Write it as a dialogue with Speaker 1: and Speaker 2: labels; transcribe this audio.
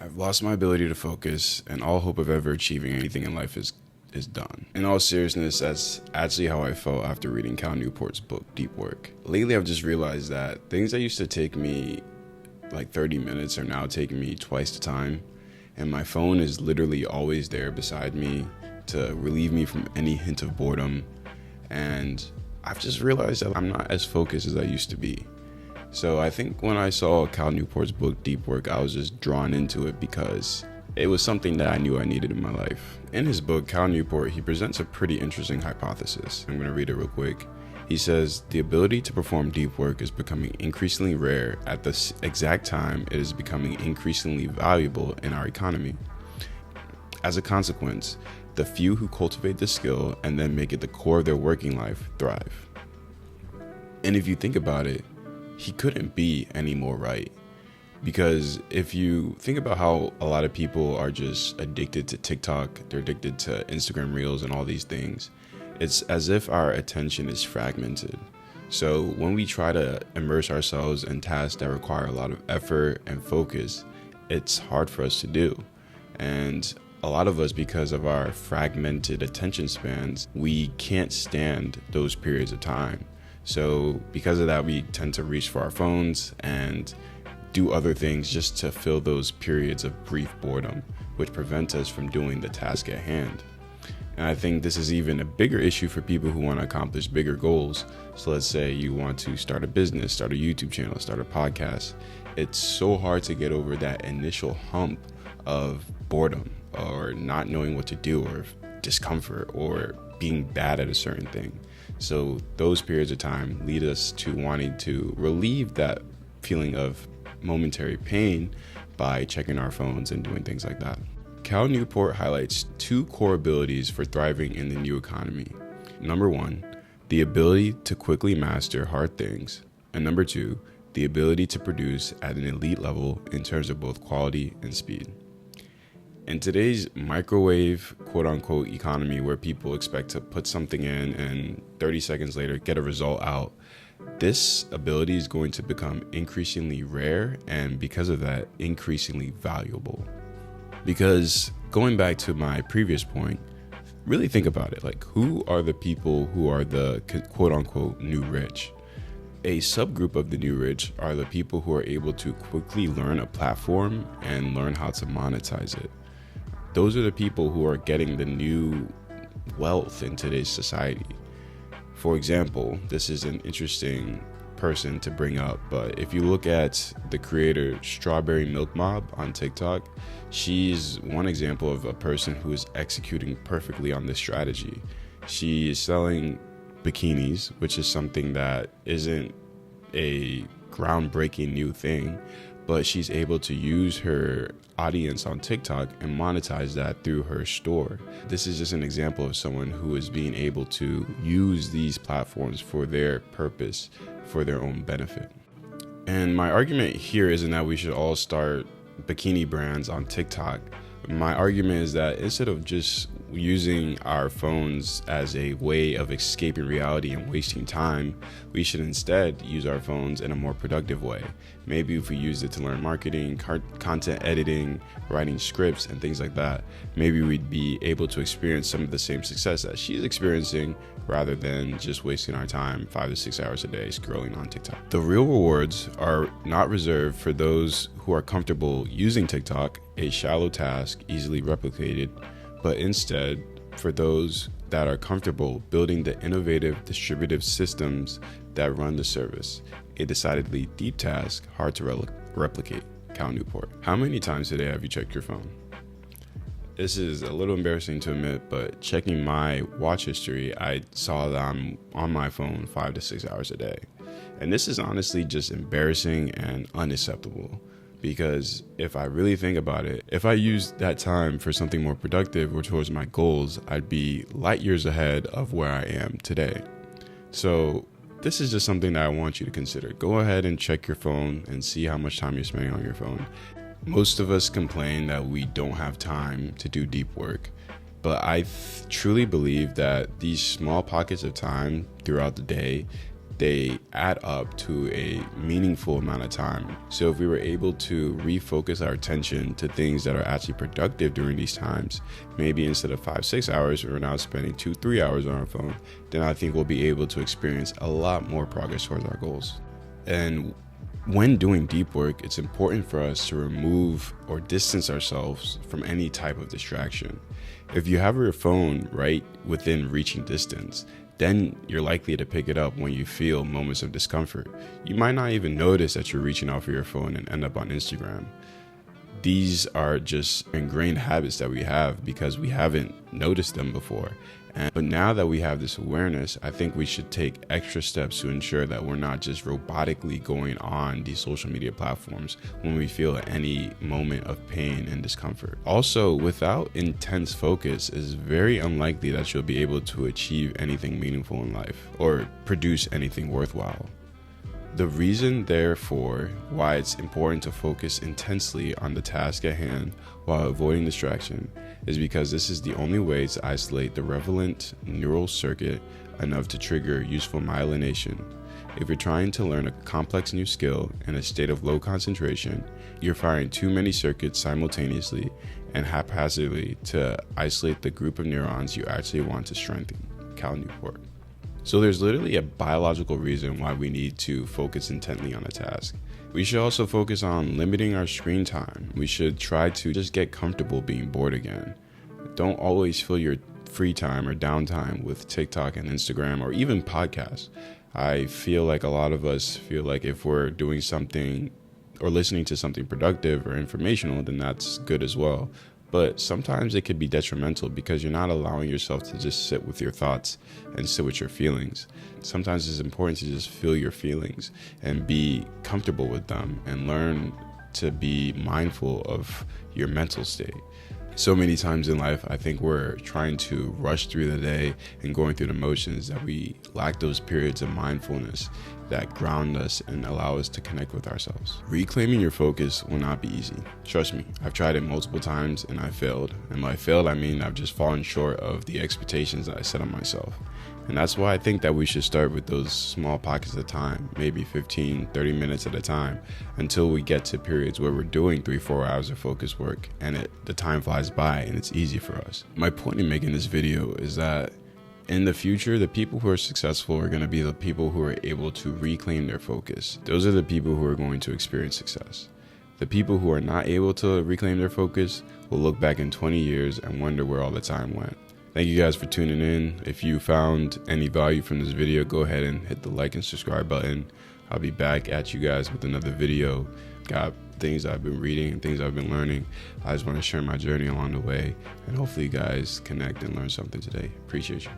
Speaker 1: I've lost my ability to focus, and all hope of ever achieving anything in life is done. In all seriousness, that's actually how I felt after reading Cal Newport's book, Deep Work. Lately, I've just realized that things that used to take me like 30 minutes are now taking me twice the time, and my phone is literally always there beside me to relieve me from any hint of boredom, and I've just realized that I'm not as focused as I used to be. So I think when I saw Cal Newport's book, Deep Work, I was just drawn into it because it was something that I knew I needed in my life. In his book, Cal Newport, he presents a pretty interesting hypothesis. I'm going to read it real quick. He says, the ability to perform deep work is becoming increasingly rare at the exact time it is becoming increasingly valuable in our economy. As a consequence, the few who cultivate the skill and then make it the core of their working life thrive. And if you think about it, he couldn't be any more right. Because if you think about how a lot of people are just addicted to TikTok, they're addicted to Instagram Reels and all these things, it's as if our attention is fragmented. So when we try to immerse ourselves in tasks that require a lot of effort and focus, it's hard for us to do. And a lot of us, because of our fragmented attention spans, we can't stand those periods of time. So because of that, we tend to reach for our phones and do other things just to fill those periods of brief boredom, which prevent us from doing the task at hand. And I think this is even a bigger issue for people who want to accomplish bigger goals. So let's say you want to start a business, start a YouTube channel, start a podcast. It's so hard to get over that initial hump of boredom or not knowing what to do or discomfort or being bad at a certain thing. So those periods of time lead us to wanting to relieve that feeling of momentary pain by checking our phones and doing things like that. Cal Newport highlights two core abilities for thriving in the new economy. Number one, the ability to quickly master hard things. And number two, the ability to produce at an elite level in terms of both quality and speed. In today's microwave, quote unquote, economy where people expect to put something in and 30 seconds later get a result out, this ability is going to become increasingly rare and because of that, increasingly valuable. Because going back to my previous point, really think about it. Like, who are the people who are the quote unquote new rich? A subgroup of the new rich are the people who are able to quickly learn a platform and learn how to monetize it. Those are the people who are getting the new wealth in today's society. For example, this is an interesting person to bring up, but if you look at the creator Strawberry Milk Mob on TikTok, she's one example of a person who is executing perfectly on this strategy. She is selling bikinis, which is something that isn't a groundbreaking new thing, but she's able to use her audience on TikTok and monetize that through her store. This is just an example of someone who is being able to use these platforms for their purpose, for their own benefit. And my argument here isn't that we should all start bikini brands on TikTok. My argument is that instead of just using our phones as a way of escaping reality and wasting time, we should instead use our phones in a more productive way. Maybe if we use it to learn marketing, content editing, writing scripts, and things like that, maybe we'd be able to experience some of the same success that she's experiencing rather than just wasting our time 5 to 6 hours a day scrolling on TikTok. The real rewards are not reserved for those who are comfortable using TikTok, a shallow task easily replicated, but instead for those that are comfortable building the innovative distributive systems that run the service, a decidedly deep task hard to replicate. Cal Newport. How many times today have you checked your phone? This is a little embarrassing to admit, but checking my watch history, I saw that I'm on my phone 5 to 6 hours a day. And this is honestly just embarrassing and unacceptable. Because if I really think about it, if I used that time for something more productive or towards my goals, I'd be light years ahead of where I am today. So this is just something that I want you to consider. Go ahead and check your phone and see how much time you're spending on your phone. Most of us complain that we don't have time to do deep work, but I truly believe that these small pockets of time throughout the day they add up to a meaningful amount of time. So if we were able to refocus our attention to things that are actually productive during these times, maybe instead of 5-6 hours, we're now spending 2-3 hours on our phone, then I think we'll be able to experience a lot more progress towards our goals. And when doing deep work, it's important for us to remove or distance ourselves from any type of distraction. If you have your phone right within reaching distance, then you're likely to pick it up when you feel moments of discomfort. You might not even notice that you're reaching out for your phone and end up on Instagram. These are just ingrained habits that we have because we haven't noticed them before. But now that we have this awareness, I think we should take extra steps to ensure that we're not just robotically going on these social media platforms when we feel any moment of pain and discomfort. Also, without intense focus, it's very unlikely that you'll be able to achieve anything meaningful in life or produce anything worthwhile. The reason, therefore, why it's important to focus intensely on the task at hand while avoiding distraction is because this is the only way to isolate the relevant neural circuit enough to trigger useful myelination. If you're trying to learn a complex new skill in a state of low concentration, you're firing too many circuits simultaneously and haphazardly to isolate the group of neurons you actually want to strengthen. Cal Newport. So there's literally a biological reason why we need to focus intently on a task. We should also focus on limiting our screen time. We should try to just get comfortable being bored again. Don't always fill your free time or downtime with TikTok and Instagram or even podcasts. I feel like a lot of us feel like if we're doing something or listening to something productive or informational, then that's good as well. But sometimes it could be detrimental because you're not allowing yourself to just sit with your thoughts and sit with your feelings. Sometimes it's important to just feel your feelings and be comfortable with them and learn to be mindful of your mental state. So many times in life, I think we're trying to rush through the day and going through the motions that we lack those periods of mindfulness that ground us and allow us to connect with ourselves. Reclaiming your focus will not be easy. Trust me, I've tried it multiple times and I failed. And by failed, I mean I've just fallen short of the expectations that I set on myself. And that's why I think that we should start with those small pockets of time, maybe 15, 30 minutes at a time, until we get to periods where we're doing 3-4 hours of focus work and the time flies by and it's easy for us. My point in making this video is that in the future, the people who are successful are going to be the people who are able to reclaim their focus. Those are the people who are going to experience success. The people who are not able to reclaim their focus will look back in 20 years and wonder where all the time went. Thank you guys for tuning in. If you found any value from this video, go ahead and hit the like and subscribe button. I'll be back at you guys with another video. Got things I've been reading and things I've been learning. I just want to share my journey along the way, and hopefully you guys connect and learn something today. Appreciate you.